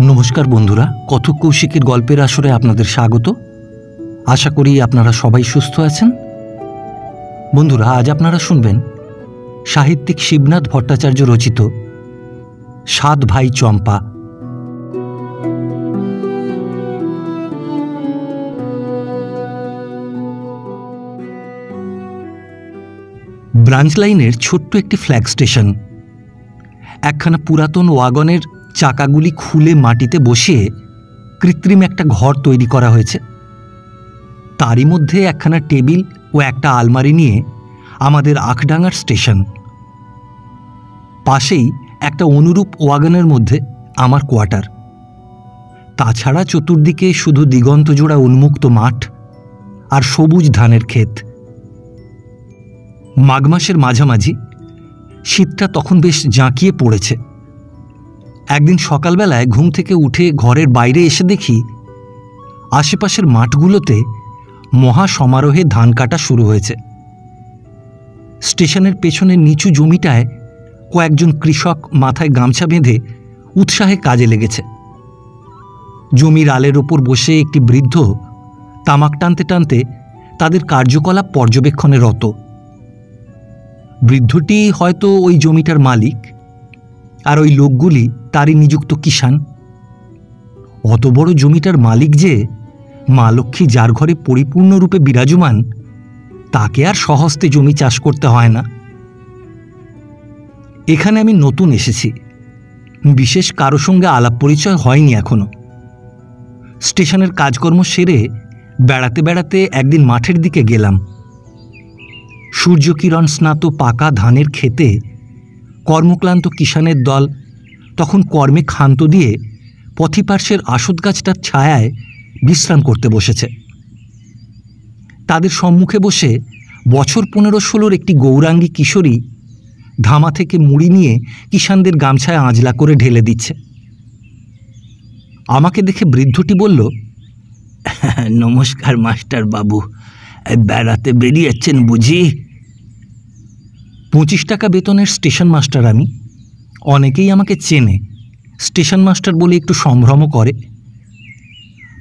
নমস্কার বন্ধুরা, কথক কৌশিকের গল্পের আসরে আপনাদের স্বাগত। আশা করি আপনারা সবাই সুস্থ আছেন। বন্ধুরা, আজ আপনারা শুনবেন সাহিত্যিক শিবনাথ ভট্টাচার্য রচিত 7 ভাই চম্পা। ব্রাঞ্চ লাইনের ছোট্ট একটি ফ্ল্যাগ স্টেশন। একখানা পুরাতন ওয়াগনের চাকাগুলি খুলে মাটিতে বসিয়ে কৃত্রিম একটা ঘর তৈরি করা হয়েছে। তারই মধ্যে একখানা টেবিল ও একটা আলমারি নিয়ে আমাদের আখডাঙ্গার স্টেশন। পাশেই একটা অনুরূপ ওয়াগনের মধ্যে আমার কোয়ার্টার। তাছাড়া চতুর্দিকে শুধু দিগন্তজোড়া উন্মুক্ত মাঠ আর সবুজ ধানের ক্ষেত। মাঘ মাসের মাঝামাঝি, শীতটা তখন বেশ জাঁকিয়ে পড়েছে। একদিন সকালবেলায় ঘুম থেকে উঠে ঘরের বাইরে এসে দেখি আশেপাশের মাঠগুলোতে মহা সমারোহে ধান কাটা শুরু হয়েছে। স্টেশনের পেছনের নিচু জমিটায় কয়েকজন কৃষক মাথায় গামছা বেঁধে উৎসাহে কাজে লেগেছে। জমির আলের ওপর বসে একটি বৃদ্ধ তামাক টানতে টানতে তাদের কার্যকলাপ পর্যবেক্ষণে রত। বৃদ্ধটি হয়তো ওই জমিটার মালিক, আর ওই লোকগুলি তারই নিযুক্ত কিষাণ। অত বড় জমিটার মালিক যে মা লক্ষ্মী যার ঘরে পরিপূর্ণরূপে বিরাজমান, তাকে আর স্বহস্তে জমি চাষ করতে হয় না। এখানে আমি নতুন এসেছি, বিশেষ কারো সঙ্গে আলাপ পরিচয় হয়নি এখনো। স্টেশনের কাজকর্ম সেরে বেড়াতে বেড়াতে একদিন মাঠের দিকে গেলাম। সূর্যকিরণ স্নাত পাকা ধানের ক্ষেতে কর্মক্লান্ত কিষাণের দল তখন কর্মে ক্ষান্ত দিয়ে পথিপার্শ্বের আসত গাছটার ছায়ায় বিশ্রাম করতে বসেছে। তাদের সম্মুখে বসে বছর 15-16 একটি গৌরাঙ্গী কিশোরী ধামা থেকে মুড়ি নিয়ে কিষাণদের গামছায় আঁজলা করে ঢেলে দিচ্ছে। আমাকে দেখে বৃদ্ধটি বলল, নমস্কার মাস্টার বাবু, বেড়াতে বেরিয়েছেন বুঝি? 25 টাকা বেতনের স্টেশন মাস্টার আমি। অনেকেই আমাকে চেনে, স্টেশন মাস্টার বলে একটু সম্ভ্রমও করে।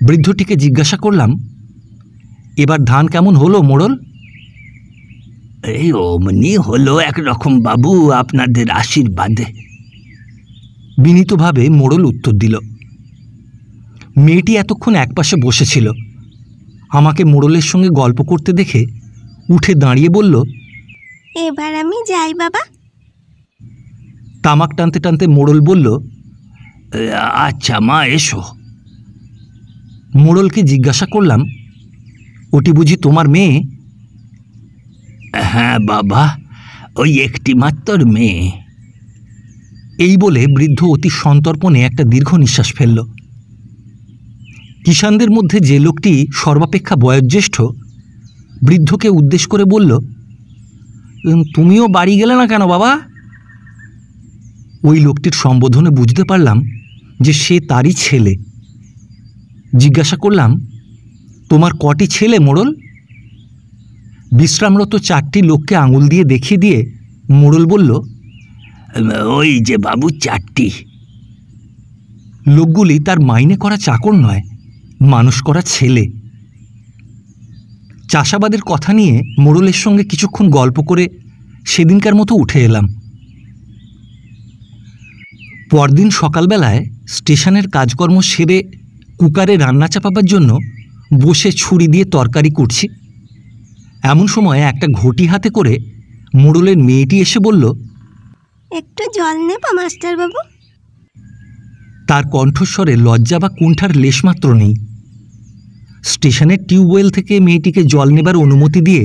বৃদ্ধটিকে জিজ্ঞাসা করলাম, এবার ধান কেমন হলো মোড়ল? এই অমনি হলো একরকম বাবু, আপনাদের আশীর্বাদে, বিনীতভাবে মোড়ল উত্তর দিল। মেয়েটি এতক্ষণ একপাশে বসেছিল। আমাকে মোড়লের সঙ্গে গল্প করতে দেখে উঠে দাঁড়িয়ে বলল, এবার আমি যাই বাবা। তামাক টানতে টানতে মোড়ল বলল, আচ্ছা মা, এসো। মোড়লকে জিজ্ঞাসা করলাম, ওটি বুঝি তোমার মেয়ে? হ্যাঁ বাবা, ওই একটি মাত্র মেয়ে। এই বলে বৃদ্ধ অতি সন্তর্পণে একটা দীর্ঘ নিঃশ্বাস ফেলল। কিষাণদের মধ্যে যে লোকটি সর্বাপেক্ষা বয়োজ্যেষ্ঠ বৃদ্ধকে উদ্দেশ করে বলল, তুমিও বাড়ি গেলে না কেন বাবা? ওই লোকটির সম্বোধনে বুঝতে পারলাম যে সে তারই ছেলে। জিজ্ঞাসা করলাম, তোমার কটি ছেলে মোড়ল? বিশ্রামরত 4টি লোককে আঙুল দিয়ে দেখিয়ে দিয়ে মোড়ল বলল, ওই যে বাবু 4টি। লোকগুলি তার মাইনে করা চাকর নয়, মানুষ করা ছেলে। চাষাবাদের কথা নিয়ে মোড়লের সঙ্গে কিছুক্ষণ গল্প করে সেদিনকার মতো উঠে এলাম। পরদিন সকালবেলায় স্টেশনের কাজকর্ম সেরে কুকারে রান্না চাপাবার জন্য বসে ছুরি দিয়ে তরকারি কুটছি। এমন সময় একটা ঘটি হাতে করে মোড়লের মেয়েটি এসে বলল, একটু জল নেব মাস্টার বাবু? তার কণ্ঠস্বরে লজ্জা বা কুণ্ঠার লেশমাত্র নেই। স্টেশনের টিউবওয়েল থেকে মেয়েটিকে জল নেবার অনুমতি দিয়ে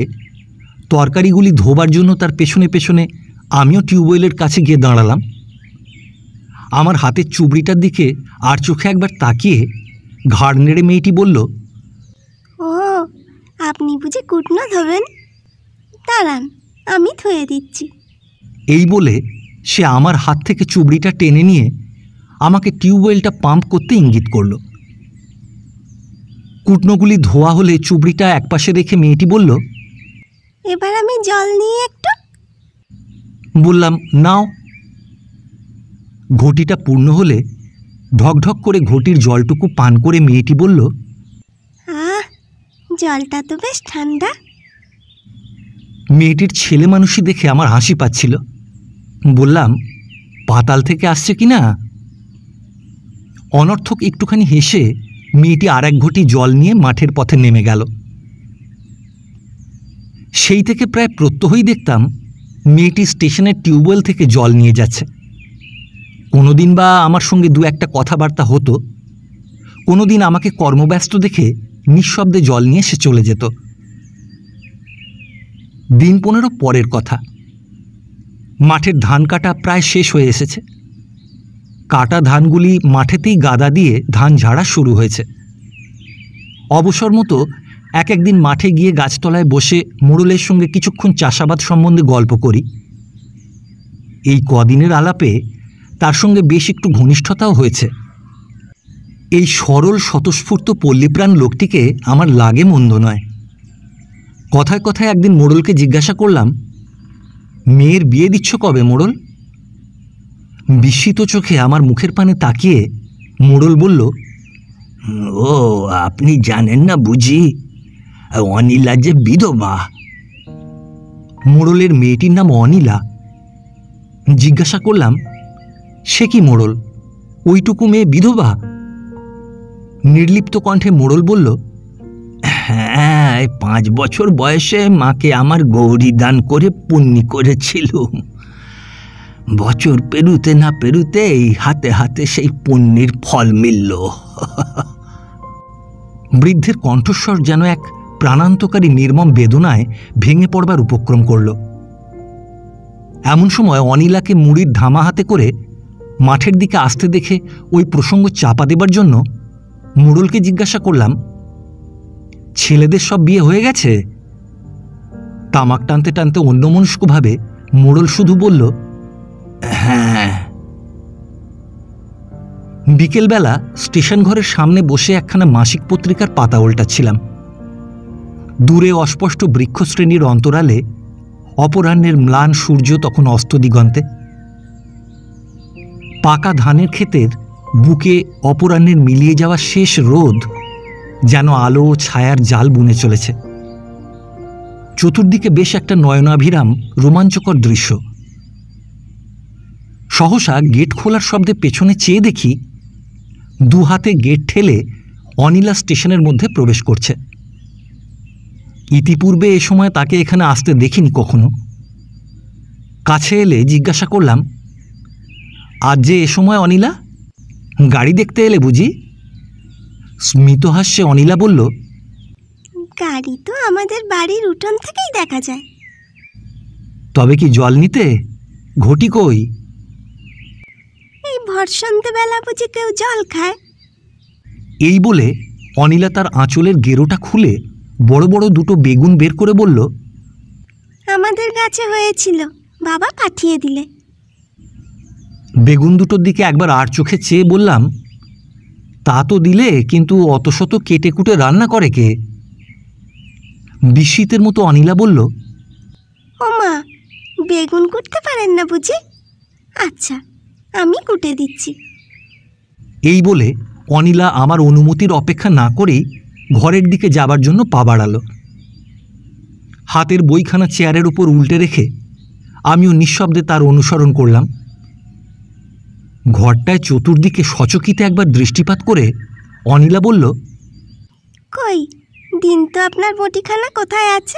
তরকারিগুলি ধোবার জন্য তার পেছনে পেছনে আমিও টিউবওয়েলের কাছে গিয়ে দাঁড়ালাম। আমার হাতের চুবড়িটার দিকে আর চোখে একবার তাকিয়ে ঘাড় নেড়ে মেয়েটি বলল, ও, আপনি বুঝি কুটনো ধোবেন? দাঁড়ান, আমি ধুয়ে দিচ্ছি। এই বলে সে আমার হাত থেকে চুবড়িটা টেনে নিয়ে আমাকে টিউবওয়েলটা পাম্প করতে ইঙ্গিত করল। কুটনোগুলি ধোয়া হলে চুবড়িটা একপাশে রেখে মেয়েটি বলল, এবার আমি জল নিয়ে একটু। বললাম, নাও। ঘটিটা পূর্ণ হলে ঢকঢক করে ঘটির জলটুকু পান করে মেয়েটি বলল, আহ, জলটা তো বেশ ঠান্ডা। মেয়েটির ছেলে মানুষই দেখে আমার হাসি পাচ্ছিল। বললাম, পাতাল থেকে আসছে কি না। অনর্থক একটুখানি হেসে মেয়েটি আর এক ঘটি জল নিয়ে মাঠের পথে নেমে গেল। সেই থেকে প্রায় প্রত্যহই দেখতাম মেয়েটি স্টেশনের টিউবওয়েল থেকে জল নিয়ে যাচ্ছে। কোনোদিন বা আমার সঙ্গে দু একটা কথাবার্তা হতো, কোনোদিন আমাকে কর্মব্যস্ত দেখে নিঃশব্দে জল নিয়ে সে চলে যেত। দিন 15 পরের কথা। মাঠের ধান কাটা প্রায় শেষ হয়ে এসেছে। কাটা ধানগুলি মাঠেতেই গাদা দিয়ে ধান ঝাড়া শুরু হয়েছে। অবসর মতো একদিন মাঠে গিয়ে গাছতলায় বসে মোড়লের সঙ্গে কিছুক্ষণ চাষাবাদ সম্বন্ধে গল্প করি। এই কদিনের আলাপে তার সঙ্গে বেশ একটু ঘনিষ্ঠতাও হয়েছে। এই সরল স্বতঃস্ফূর্ত পল্লীপ্রাণ লোকটিকে আমার লাগে মন্দ নয়। কথায় কথায় একদিন মোড়লকে জিজ্ঞাসা করলাম, মেয়ের বিয়ে দিচ্ছ কবে মোড়ল? বিস্মিত চোখে আমার মুখের পানে তাকিয়ে মোড়ল বলল, ও আপনি জানেন না বুঝি, অনিলা যে বিধবা। মোড়লের মেয়েটির নাম অনিলা। জিজ্ঞাসা করলাম, সে কি মোড়ল, ওইটুকু মেয়ে বিধবা? নির্লিপ্ত কণ্ঠে মোড়ল বলল, হ্যাঁ, 5 বছর বয়সে মাকে আমার গৌরী দান করে পুণ্যি করেছিল। বছর পেরুতে না পেরুতেই হাতে হাতে সেই পুণ্যির ফল মিলল। বৃদ্ধের কণ্ঠস্বর যেন এক প্রাণান্তকারী নির্মম বেদনায় ভেঙে পড়বার উপক্রম করল। এমন সময় অনিলাকে মুড়ির ধামা হাতে করে মাঠের দিকে আসতে দেখে ওই প্রসঙ্গ চাপা দেবার জন্য মোড়লকে জিজ্ঞাসা করলাম, ছেলেদের সব বিয়ে হয়ে গেছে? তামাক টানতে টানতে অন্যমনস্কভাবে মোড়ল শুধু বলল, হ্যাঁ। বিকেলবেলা স্টেশন ঘরের সামনে বসে একখানা মাসিক পত্রিকার পাতা উল্টাচ্ছিলাম। দূরে অস্পষ্ট বৃক্ষশ্রেণীর অন্তরালে অপরাহ্নের ম্লান সূর্য তখন অস্ত দিগন্তে। পাকা ধানের ক্ষেতের বুকে অপরাহ্নের মিলিয়ে যাওয়া শেষ রোদ যেন আলো ও ছায়ার জাল বুনে চলেছে। চতুর্দিকে বেশ একটা নয়নাভিরাম রোমাঞ্চকর দৃশ্য। সহসা গেট খোলার শব্দে পেছনে চেয়ে দেখি, 2 হাতে গেট ঠেলে অনিলা স্টেশনের মধ্যে প্রবেশ করছে। ইতিপূর্বে এ সময় তাকে এখানে আসতে দেখিনি কখনো। কাছে এলে জিজ্ঞাসা করলাম, আজ যে এ সময় অনিলা, গাড়ি দেখতে এলে বুঝি? স্মিতহাস্যে অনিলা বলল, গাড়ি তো আমাদের বাড়ির উঠোন থেকেই দেখা যায়। তবে কি জল নিতে? ঘটি কই? এই ভর সন্ধ্যেবেলা বুঝি কেউ জল খায়? এই বলে অনিলা তার আঁচলের গেরোটা খুলে বড় বড় 2টো বেগুন বের করে বলল, আমাদের গাছে হয়েছিল, বাবা পাঠিয়ে দিলে। বেগুন দুটোর দিকে একবার আর চোখে চেয়ে বললাম, তা তো দিলে, কিন্তু অত শত কেটে কুটে রান্না করে কে? বিস্মিতের মতো অনিলা বলল, ও মা, বেগুন কুটতে পারেন না বুঝি? আচ্ছা, আমি কুটে দিচ্ছি। এই বলে অনিলা আমার অনুমতির অপেক্ষা না করেই ঘরের দিকে যাবার জন্য পা বাড়াল। হাতের বইখানা চেয়ারের উপর উল্টে রেখে আমিও নিঃশব্দে তার অনুসরণ করলাম। ঘরটায় চতুর্দিকে সচকিতে একবার দৃষ্টিপাত করে অনিলা বলল, কই, দিন তো আপনার বটিখানা কোথায় আছে?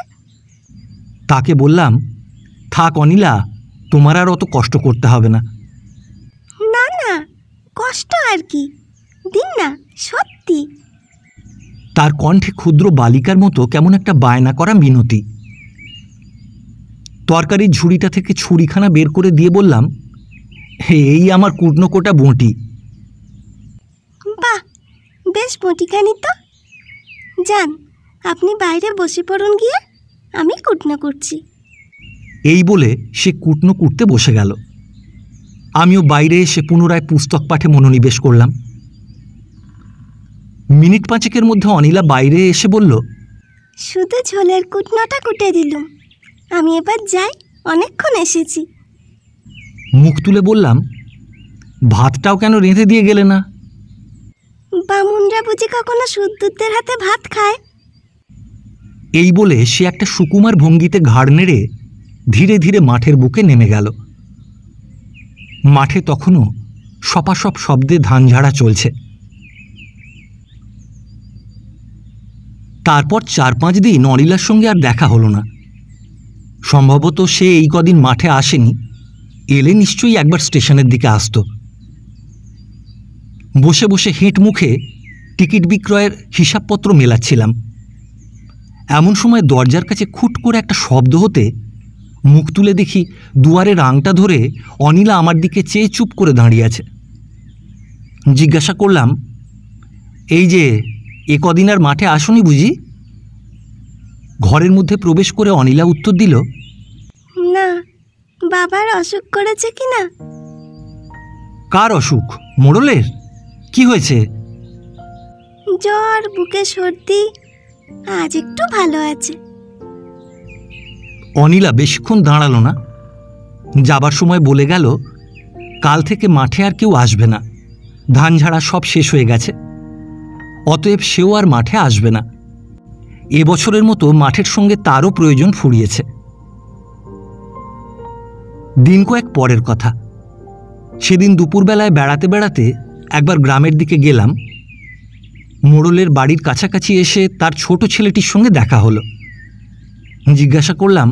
তাকে বললাম, থাক অনিলা, তোমার আর অত কষ্ট করতে হবে না। না না, কষ্ট আর কি, দিন না, সত্যি। তার কণ্ঠে ক্ষুদ্র বালিকার মতো কেমন একটা বায়না করা মিনতি। তরকারির ঝুড়িটা থেকে ছুরিখানা বের করে দিয়ে বললাম, এই আমার কুটনো কোটা বঁটি। বাহ, বেশ বটিখানি তো। যান, আপনি বাইরে বসে পড়ুন গিয়ে, আমি কুটনো করছি। এই বলে সে কুটনো কুটতে বসে গেল। আমিও বাইরে এসে পুনরায় পুস্তক পাঠে মনোনিবেশ করলাম। মিনিট 5 মধ্যে অনিলা বাইরে এসে বলল, শুধু ঝোলের কুটনোটা কুটে দিলুম, আমি এবার যাই, অনেকক্ষণ এসেছি। মুখ তুলে বললাম, ভাতটাও কেন রেঁধে দিয়ে গেলে না? বামুনরা বুঝি কখনো শুদ্ধদের হাতে ভাত খায়? এই বলে সে একটা সুকুমার ভঙ্গিতে ঘাড় নেড়ে ধীরে ধীরে মাঠের বুকে নেমে গেল। মাঠে তখনও সপাসপ শব্দে ধান ঝাড়া চলছে। তারপর 4-5 দিন অনিলার সঙ্গে আর দেখা হলো না। সম্ভবত সে এই কদিন মাঠে আসেনি, এলে নিশ্চয়ই একবার স্টেশনের দিকে আসত। বসে বসে হেঁট মুখে টিকিট বিক্রয়ের হিসাবপত্র মেলাচ্ছিলাম। এমন সময় দরজার কাছে খুট করে একটা শব্দ হতে মুখ তুলে দেখি দুয়ারের আংটা ধরে অনিলা আমার দিকে চেয়ে চুপ করে দাঁড়িয়ে আছে। জিজ্ঞাসা করলাম, এই যে এ কদিন আর মাঠে আসনি বুঝি? ঘরের মধ্যে প্রবেশ করে অনিলা উত্তর দিল, না, বাবার অসুখ করেছে কি না। কার অসুখ? মোড়লের? কি হয়েছে? জ্বর, বুকে সর্দি, আজ একটু ভালো আছে। অনিলা বেশিক্ষণ দাঁড়ালো না, যাবার সময় বলে গেল, কাল থেকে মাঠে আর কেউ আসবে না, ধান ঝাড়া সব শেষ হয়ে গেছে, অতএব সেও আর মাঠে আসবে না। এবছরের মতো মাঠের সঙ্গে তারও প্রয়োজন ফুরিয়েছে। দিন কয়েক পরের কথা। সেদিন দুপুরবেলায় বেড়াতে বেড়াতে একবার গ্রামের দিকে গেলাম। মোড়লের বাড়ির কাছাকাছি এসে তার ছোট ছেলেটির সঙ্গে দেখা হলো। জিজ্ঞাসা করলাম,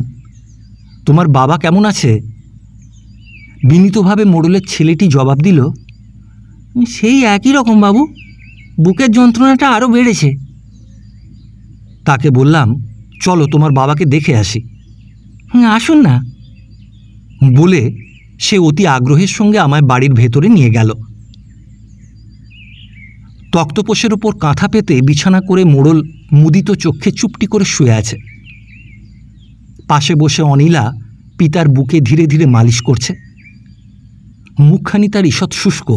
তোমার বাবা কেমন আছে? বিনীতভাবে মোড়লের ছেলেটি জবাব দিল, সেই একই রকম বাবু, বুকের যন্ত্রণাটা আরও বেড়েছে। তাকে বললাম, চলো তোমার বাবাকে দেখে আসি। আসুন না, বলে সে অতি আগ্রহের সঙ্গে আমায় বাড়ির ভেতরে নিয়ে গেল। তক্তপোষের ওপর কাঁথা পেতে বিছানা করে মোড়ল মুদিত চোখে চুপটি করে শুয়ে আছে। পাশে বসে অনিলা পিতার বুকে ধীরে ধীরে মালিশ করছে। মুখখানি তার ঈষৎ শুষ্ক।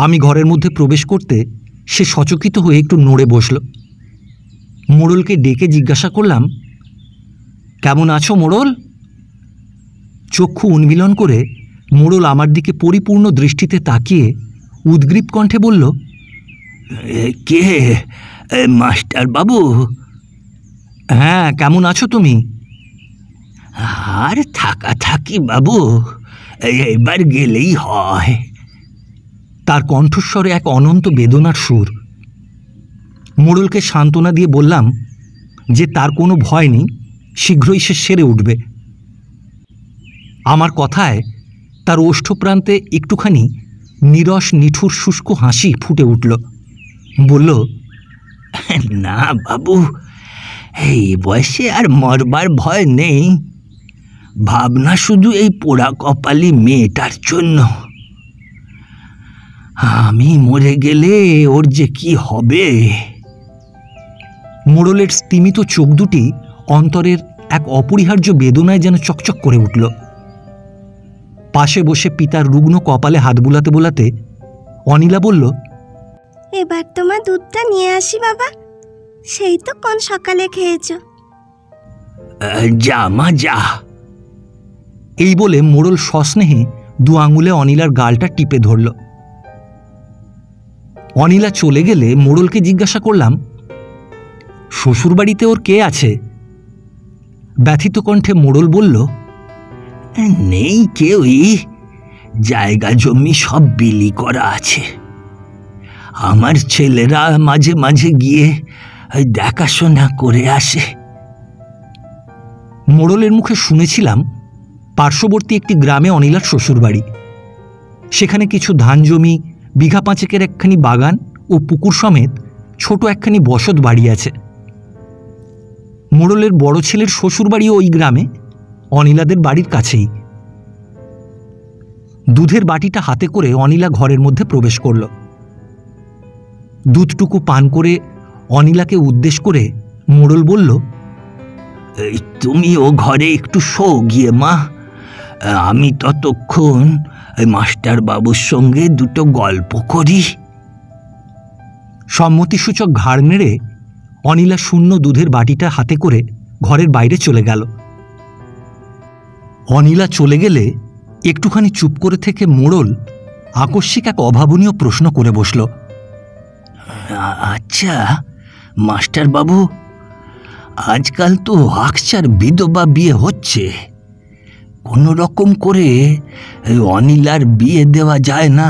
আমি ঘরের মধ্যে প্রবেশ করতে সে সচকিত হয়ে একটু নড়ে বসল। মোড়লকে ডেকে জিজ্ঞাসা করলাম, কেমন আছো মোড়ল? চক্ষু উন্মিলন করে মোড়ল আমার দিকে পরিপূর্ণ দৃষ্টিতে তাকিয়ে উদ্গ্রীব কণ্ঠে বলল, কে মাস্টার বাবু? হ্যাঁ, কেমন আছো তুমি? আর থাকা থাকি বাবু, এবার গেলেই হয়। তার কণ্ঠস্বরে এক অনন্ত বেদনার সুর। মোড়লকে সান্ত্বনা দিয়ে বললাম যে তার কোনো ভয় নেই, শীঘ্রই সে সেরে উঠবে। আমার কথায় তার ওষ্ঠপ্রান্তে একটুখানি নীরস নিঠুর শুষ্ক হাসি ফুটে উঠল। বলল, না বাবু, এই বয়সে আর মরবার ভয় নেই। ভাবনা শুধু এই পোড়া কপালি মেয়েটার জন্য। আমি মরে গেলে ওর যে কি হবে। মোড়লের স্তিমিত চোখ দুটি অন্তরের এক অপরিহার্য বেদনায় যেন চকচক করে উঠল। পাশে বসে পিতার রুগ্ন কপালে হাত বুলাতে বুলাতে অনিলা বলল, এবার তোমার দুধটা নিয়ে আসি বাবা, সেই তো কোন সকালে খেয়েছ। যা মা যা। এই বলে মোড়ল সস্নেহে 2 আঙুলে অনিলার গালটা টিপে ধরল। অনিলা চলে গেলে মোড়লকে জিজ্ঞাসা করলাম, শ্বশুরবাড়িতে ওর কে আছে? ব্যথিত কণ্ঠে মোড়ল বলল, নেই কেউই, জায়গা জমি সব বিলি করা আছে। আমার ছেলেরা মাঝে মাঝে গিয়ে দেখাশোনা করে আসে। মোড়লের মুখে শুনেছিলাম পার্শ্ববর্তী একটি গ্রামে অনিলার শ্বশুরবাড়ি। সেখানে কিছু ধান জমি, বিঘা 5 একখানি বাগান ও পুকুর সমেত ছোট একখানি বসত বাড়ি আছে। মোড়লের বড় ছেলের শ্বশুরবাড়িও ওই গ্রামে, অনিলাদের বাড়ির কাছেই। দুধের বাটিটা হাতে করে অনিলা ঘরের মধ্যে প্রবেশ করল। দুধটুকু পান করে অনিলাকে উদ্দেশ্য করে মোড়ল বলল, তুমি ও ঘরে একটু শো গিয়ে মা, আমি ততক্ষণ মাস্টার বাবুর সঙ্গে 2 গল্প করি। সম্মতিসূচক ঘাড় নেড়ে অনিলা শূন্য দুধের বাটিটা হাতে করে ঘরের বাইরে চলে গেল। অনিলা চলে গেলে একটুখানি চুপ করে থেকে মোড়ল আকস্মিক এক অভাবনীয় প্রশ্ন করে বসল। আচ্ছা মাস্টার বাবু, আজকাল তো আকছার বিধবা বিয়ে হচ্ছে, কোনো রকম করে অনিলার বিয়ে দেওয়া যায় না?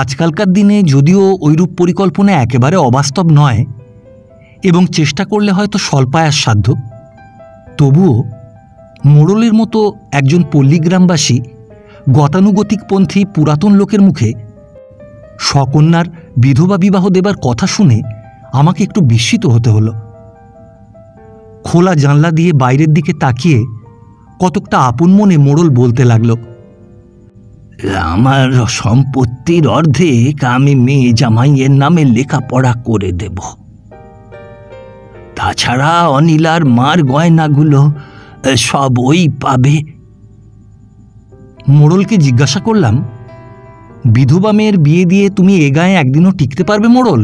আজকালকার দিনে যদিও ওইরূপ পরিকল্পনা একেবারে অবাস্তব নয় এবং চেষ্টা করলে হয়তো স্বল্পায়াস সাধ্য, তবুও মোড়লের মতো একজন পল্লীগ্রামবাসী গতানুগতিকপন্থী পুরাতন লোকের মুখে সকন্যার বিধবা বিবাহ দেবার কথা শুনে আমাকে একটু বিস্মিত হতে হলো। খোলা জানলা দিয়ে বাইরের দিকে তাকিয়ে কতকটা আপন মনে মোড়ল বলতে লাগল, আমার সম্পত্তির অর্ধেক আমি মেয়ে জামাইয়ের নামে লেখাপড়া করে দেব, তাছাড়া অনিলার মার গয়নাগুলো সব ওই পাবে। মোড়লকে জিজ্ঞাসা করলাম, বিধবা মেয়ের বিয়ে দিয়ে তুমি এ গায়ে একদিনও টিকতে পারবে মোড়ল?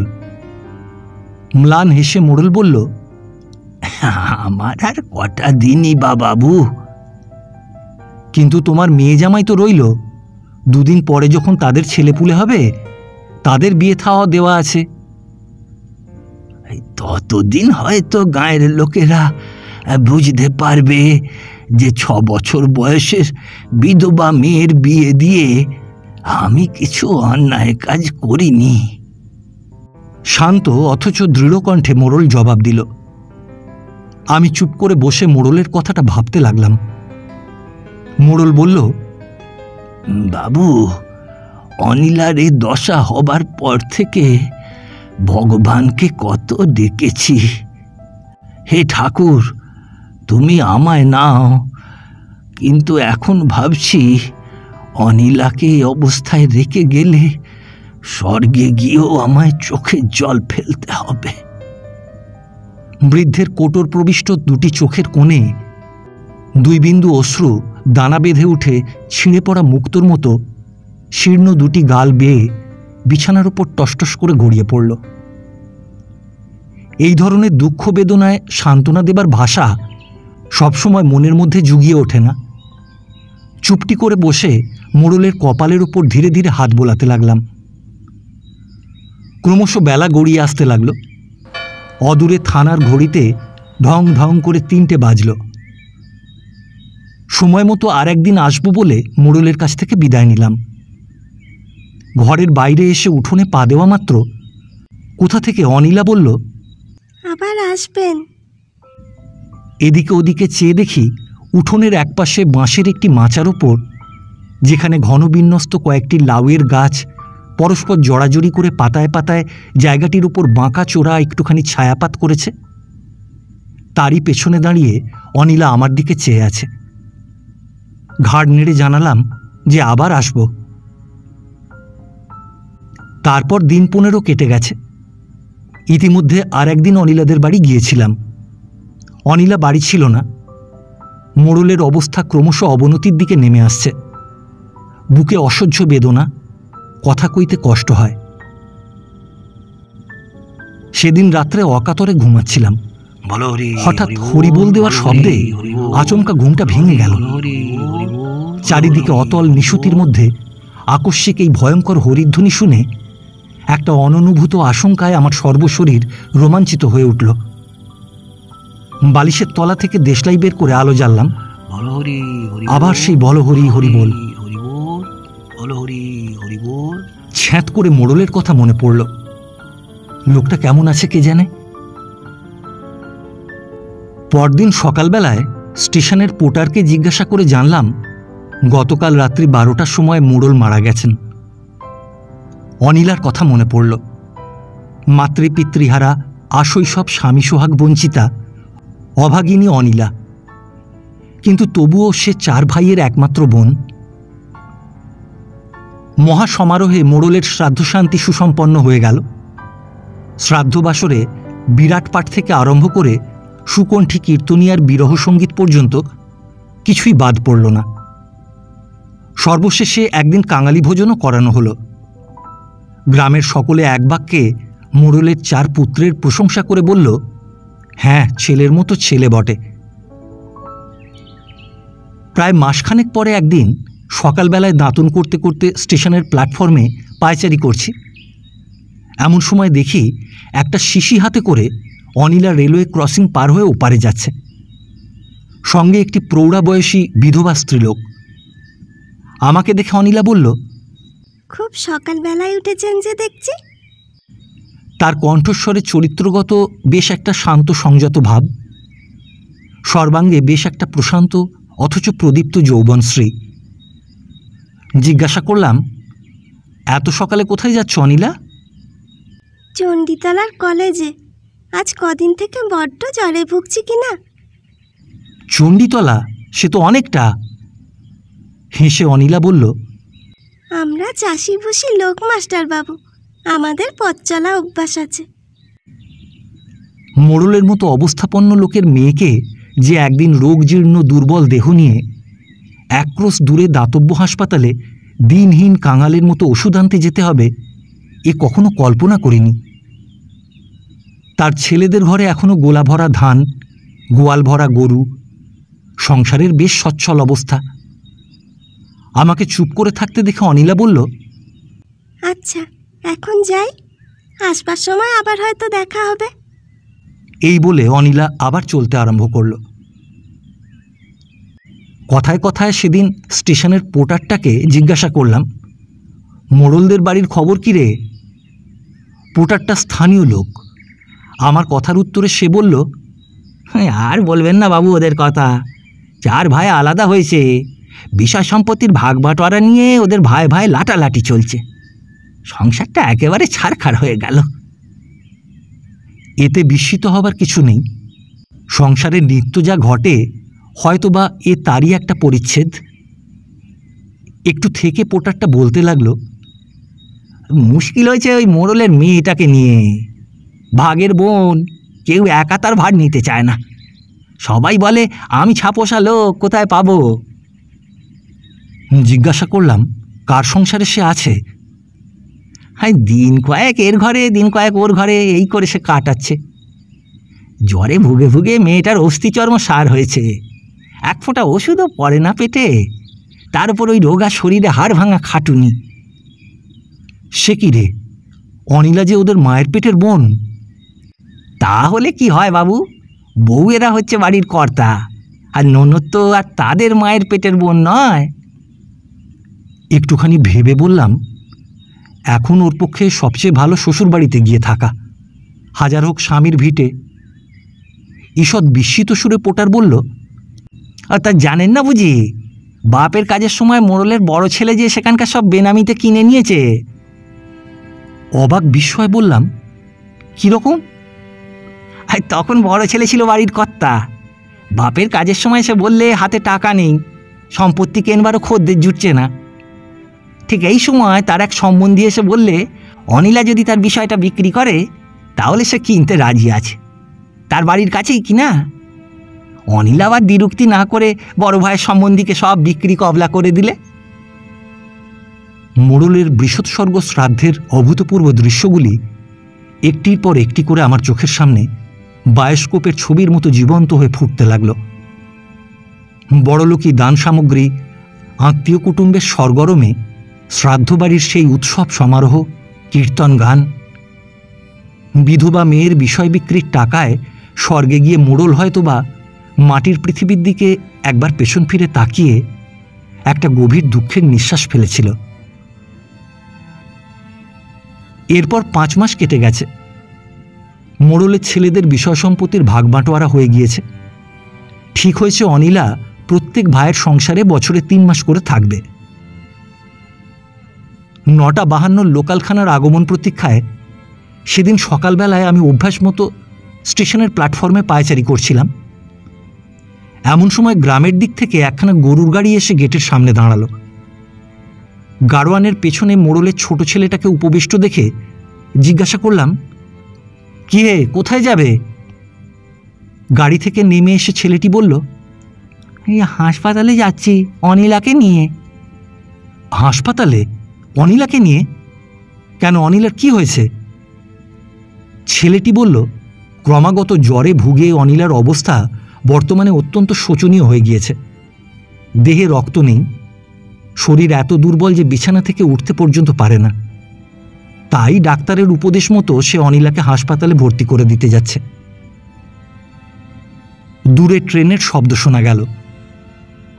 ম্লান হেসে মোড়ল বলল, আমার আর কটা দিনই বা বাবু। কিন্তু তোমার মেয়ে জামাই তো রইল, দুদিন পরে যখন তাদের ছেলেপুলে হবে তাদের বিয়ে থাওয়া দেওয়া আছে। ততদিন হয়তো গায়ের লোকেরা বুঝতে পারবে যে 6 বছর বয়সের বিধবা মেয়ের বিয়ে দিয়ে আমি কিছু অন্যায় কাজ করিনি। শান্ত অথচ দৃঢ় কণ্ঠে মোড়ল জবাব দিল। আমি চুপ করে বসে মোড়লের কথাটা ভাবতে লাগলাম। মোড়ল বলল, বাবু, অনিলার এই দশা হবার পর থেকে ভগবানকে কত ডেকেছি, হে ঠাকুর তুমি আমায় নাও, কিন্তু এখন ভাবছি অনিলাকে এই অবস্থায় রেখে গেলে স্বর্গে গিয়েও আমায় চোখে জল ফেলতে হবে। বৃদ্ধের কোটর প্রবিষ্ট দুটি চোখের কোণে 2 বিন্দু অশ্রু দানা বেঁধে উঠে ছিঁড়ে পড়া মুক্তোর মতো শীর্ণ দুটি গাল বেয়ে বিছানার উপর টসটস করে গড়িয়ে পড়ল। এই ধরনের দুঃখ বেদনায় সান্ত্বনা দেবার ভাষা সবসময় মনের মধ্যে জুগিয়ে ওঠে না। চুপটি করে বসে মোড়লের কপালের উপর ধীরে ধীরে হাত বোলাতে লাগলাম। ক্রমশ বেলা গড়িয়ে আসতে লাগল। অদূরে থানার ঘড়িতে ঢং ঢং করে 3টে বাজল। সময় মতো আর একদিন আসবো বলে মোড়লের কাছ থেকে বিদায় নিলাম। ঘরের বাইরে এসে উঠোনে পা দেওয়া মাত্র কোথা থেকে অনিলা বলল, আবার আসবেন। এদিকে ওদিকে চেয়ে দেখি উঠোনের একপাশে বাঁশের একটি মাচার ওপর, যেখানে ঘন বিন্যস্ত কয়েকটি লাউয়ের গাছ পরস্পর জড়াজড়ি করে পাতায় পাতায় জায়গাটির উপর বাঁকা চোরা একটুখানি ছায়াপাত করেছে, তারই পেছনে দাঁড়িয়ে অনিলা আমার দিকে চেয়ে আছে। ঘাড় নেড়ে জানালাম যে আবার আসব। তারপর দিন 15 কেটে গেছে। ইতিমধ্যে আর একদিন অনিলাদের বাড়ি গিয়েছিলাম। অনিলা বাড়ি ছিল না। মোড়লের অবস্থা ক্রমশ অবনতির দিকে নেমে আসছে। বুকে অসহ্য বেদনা, কথা কইতে কষ্ট হয়। সেদিন রাত্রে অকাতরে ঘুমাচ্ছিলাম। হঠাৎ হরিবোল দেওয়ার শব্দে আচমকা ঘুমটা ভেঙে গেল। চারিদিকে অতল নিশুতির মধ্যে আকস্মিক এই ভয়ঙ্কর হরিধ্বনি শুনে একটা অননুভূত আশঙ্কায় আমার সর্বশরীর রোমাঞ্চিত হয়ে উঠল। বালিশের তলা থেকে দেশলাই বের করে আলো জ্বাললাম। আবার সেই বল হরি হরি বল। ছ্যাঁত করে মোড়লের কথা মনে পড়ল। লোকটা কেমন আছে কে জানে। পরদিন সকালবেলায় স্টেশনের পোর্টারকে জিজ্ঞাসা করে জানলাম গতকাল রাত্রি 12টার সময় মোড়ল মারা গেছেন। অনিলার কথা মনে পড়ল। মাতৃপিতৃহারা আশৈশব স্বামী সোহাগ বঞ্চিতা অভাগিনী অনিলা, কিন্তু তবুও সে 4 ভাইয়ের একমাত্র বোন। মহাসমারোহে মোড়লের শ্রাদ্ধশান্তি সুসম্পন্ন হয়ে গেল। শ্রাদ্ধবাসরে বিরাট পাঠ থেকে আরম্ভ করে সুকণ্ঠী কীর্তনিয়ার বিরহ সঙ্গীত পর্যন্ত কিছুই বাদ পড়ল না। সর্বশেষে একদিন কাঙালি ভোজনও করানো হলো। গ্রামের সকলে এক বাক্যে মোড়লের 4 পুত্রের প্রশংসা করে বলল, হ্যাঁ, ছেলের মতো ছেলে বটে। প্রায় মাসখানেক পরে একদিন সকালবেলায় দাঁতন করতে করতে স্টেশনের প্ল্যাটফর্মে পায়চারি করছি। এমন সময় দেখি একটা শিশি হাতে করে অনিলা রেলওয়ে ক্রসিং পার হয়ে ওপারে যাচ্ছে, সঙ্গে একটি প্রৌঢ়া বয়সী বিধবা স্ত্রীলোক। আমাকে দেখে অনিলা বলল, খুব সকালবেলায় উঠেছেন যে দেখছি। তার কণ্ঠস্বরে চরিত্রগত বেশ একটা শান্ত সংযত ভাব, সর্বাঙ্গে বেশ একটা প্রশান্ত অথচ প্রদীপ্ত যৌবনশ্রী। জিজ্ঞাসা করলাম, এত সকালে কোথায় যাচ্ছ অনিলা? চণ্ডীতলার কলেজে। আজ কদিন থেকে বড্ড জ্বরে ভুগছি কিনা। চণ্ডীতলা? সে তো অনেকটা। হেসে অনিলা বলল, আমরা চাষিভুষি লোক মাস্টার বাবু, আমাদের পথ চলা অভ্যাস আছে। মোড়লের মতো অবস্থাপন্ন লোকের মেয়েকে যে একদিন রোগজীর্ণ দুর্বল দেহ নিয়ে একক্রোশ দূরে দাতব্য হাসপাতালে দিনহীন কাঙালের মতো ওষুধ আনতে যেতে হবে, এ কখনো কল্পনা করিনি। তার ছেলেদের ঘরে এখনো গোলা ভরা ধান, গোয়াল ভরা গরু, সংসারের বেশ সচ্ছল অবস্থা। আমাকে চুপ করে থাকতে দেখে অনিলা বলল, আচ্ছা, এখন যাই, আসবার সময় আবার হয়তো দেখা হবে। এই বলে অনিলা আবার চলতে আরম্ভ করল। কথায় কথায় সেদিন স্টেশনের পোর্টারটাকে জিজ্ঞাসা করলাম, মোড়লদের বাড়ির খবর কী রে? পোর্টারটা স্থানীয় লোক। আমার কথার উত্তরে সে বলল, আর বলবেন না বাবু ওদের কথা। 4 ভাই আলাদা হয়েছে, বিষয় সম্পত্তির ভাগ বাটোয়ারা নিয়ে ওদের ভাই ভাই লাটালাটি চলছে। সংসারটা একেবারে ছারখার হয়ে গেল। এতে বিস্মিত হবার কিছু নেই। সংসারে নিত্য যা ঘটে হয়তোবা এ তারই একটা পরিচ্ছেদ। একটু থেকে পোর্টারটা বলতে লাগলো, মুশকিল হয়েছে ওই মোড়লের মেয়েটাকে নিয়ে। ভাগের বোন, কেউ একা তার ভার নিতে চায় না। সবাই বলে আমি ছাপোষা লোক, কোথায় পাবো? জিজ্ঞাসা করলাম, কার সংসারে সে আছে? হ্যাঁ, দিন কয়েক এর ঘরে, দিন কয়েক ওর ঘরে, এই করে সে কাটাচ্ছে। জ্বরে ভুগে ভুগে মেয়েটার অস্থিচর্ম সার হয়েছে, এক ফোঁটা ওষুধও পড়ে না পেটে, তার উপর ওই রোগা শরীরে হাড় ভাঙা খাটুনি। সে কি রে, অনিলা যে ওদের মায়ের পেটের বোন? তাহলে কি হয় বাবু, বউয়েরা হচ্ছে বাড়ির কর্তা, আর ননদ তো আর তাদের মায়ের পেটের বোন নয়। একটুখানি ভেবে বললাম, এখন ওর পক্ষে সবচেয়ে ভালো শ্বশুরবাড়িতে গিয়ে থাকা, হাজার হোক স্বামীর ভিটে। ঈষৎ বিস্মিত সুরে পোটার বলল, আর তা জানেন না বুঝি, বাপের কাজের সময় মোড়লের বড় ছেলে যে সেখানকার সব বেনামিতে কিনে নিয়েছে। অবাক বিস্ময় বললাম, কীরকম? আর তখন বড় ছেলে ছিল বাড়ির কর্তা। বাপের কাজের সময় সে বললে হাতে টাকা নেই, সম্পত্তি কেনবারও খদ্দের জুটছে না। ঠিক এই সময় তার এক সম্বন্ধী এসে বললে অনিলা যদি তার বিষয়টা বিক্রি করে তাহলে সে কিনতে রাজি আছে, তার বাড়ির কাছেই কিনা। অনিলা আবার দ্বিরুক্তি না করে বড় ভাইয়ের সম্বন্ধীকে সব বিক্রি কবলা করে দিলে। মোড়লের বৃষৎসর্গ শ্রাদ্ধের অভূতপূর্ব দৃশ্যগুলি একটির পর একটি করে আমার চোখের সামনে বায়োস্কোপের ছবির মতো জীবন্ত হয়ে ফুটতে লাগল। বড়লোকি দান সামগ্রী, আত্মীয় কুটুম্বের সরগরমে শ্রাদ্ধবাড়ির সেই উৎসব সমারোহ, কীর্তন গান, বিধবা মেয়ের বিষয় বিক্রির টাকায় স্বর্গে গিয়ে মোড়ল হয়তোবা মাটির পৃথিবীর দিকে একবার পেছন ফিরে তাকিয়ে একটা গভীর দুঃখের নিঃশ্বাস ফেলেছিল। এরপর 5 মাস কেটে গেছে। মোড়লের ছেলেদের বিষয় সম্পত্তির ভাগ বাঁটোয়ারা হয়ে গিয়েছে। ঠিক হয়েছে অনিলা প্রত্যেক ভাইয়ের সংসারে বছরে 3 মাস করে থাকবে। 9:52 লোকালখানার আগমন প্রতীক্ষায় সেদিন সকালবেলায় আমি অভ্যাস মতো স্টেশনের প্ল্যাটফর্মে পায়চারি করছিলাম। এমন সময় গ্রামের দিক থেকে একখানা গরুর গাড়ি এসে গেটের সামনে দাঁড়ালো। গাড়োয়ানের পেছনে মোড়লের ছোট ছেলেটাকে উপবিষ্ট দেখে জিজ্ঞাসা করলাম, কি হে, কোথায় যাবে? গাড়ি থেকে নেমে এসে ছেলেটি বলল, এই হাসপাতালে যাচ্ছি অনিলাকে নিয়ে। হাসপাতালে? অনিলাকে নিয়ে? কেন, অনিলার কি হয়েছে? ছেলেটি বলল, ক্রমাগত জ্বরে ভুগে অনিলার অবস্থা বর্তমানে অত্যন্ত শোচনীয় হয়ে গিয়েছে। দেহে রক্ত নেই, শরীর এত দুর্বল যে বিছানা থেকে উঠতে পর্যন্ত পারে না। তাই ডাক্তারের উপদেশ মতো সে অনিলাকে হাসপাতালে ভর্তি করে দিতে যাচ্ছে। দূরে ট্রেনের শব্দ শোনা গেল।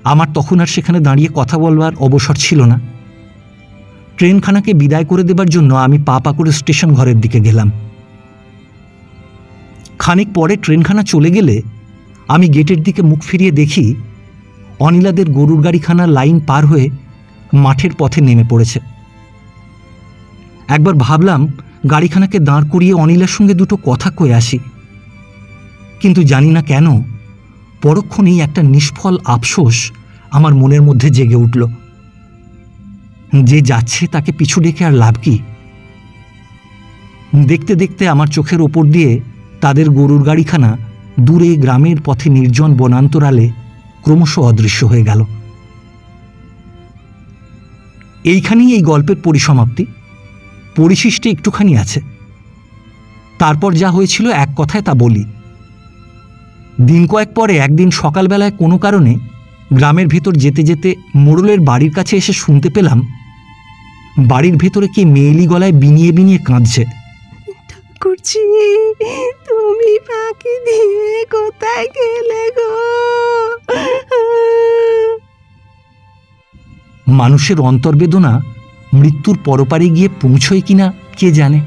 আমার তখন আর সেখানে দাঁড়িয়ে কথা বলবার অবসর ছিল না। ট্রেনখানাকে বিদায় করে দেবার জন্য আমি পা পা করে স্টেশন ঘরের দিকে গেলাম। খানিক পরে ট্রেনখানা চলে গেলে আমি গেটের দিকে মুখ ফিরিয়ে দেখি অনিলাদের গরুর গাড়িখানা লাইন পার হয়ে মাঠের পথে নেমে পড়েছে। একবার ভাবলাম গাড়িখানাকে দাঁড় করিয়ে অনিলার সঙ্গে দুটো কথা কয়ে আসি, কিন্তু জানি না কেন পরক্ষণেই একটা নিষ্ফল আফসোস আমার মনের মধ্যে জেগে উঠল। যে যাচ্ছে তাকে পিছু ডেকে আর লাভ কি? দেখতে দেখতে আমার চোখের ওপর দিয়ে তাদের গরুর গাড়িখানা দূরে গ্রামের পথে নির্জন বনান্তরালে ক্রমশ অদৃশ্য হয়ে গেল। এইখানেই এই গল্পের পরিসমাপ্তি। পরিশিষ্টে একটুখানি আছে। তারপর যা হয়েছিল এক কথায় তা বলি। দিন কয়েক পরে একদিন সকালবেলায় কোনো কারণে গ্রামের ভেতর যেতে যেতে মোড়লের বাড়ির কাছে এসে শুনতে পেলাম বাড়ির ভেতরে কে মেয়েলি গলায় বিনিয়ে বিনিয়ে কাঁদছে। ঠাকুরজি, তুমি ফাঁকি দিয়ে কোথায় গেলে গো? মানুষের অন্তর্বেদনা মৃত্যুর পরপারে গিয়ে পৌঁছয় কিনা কে জানে।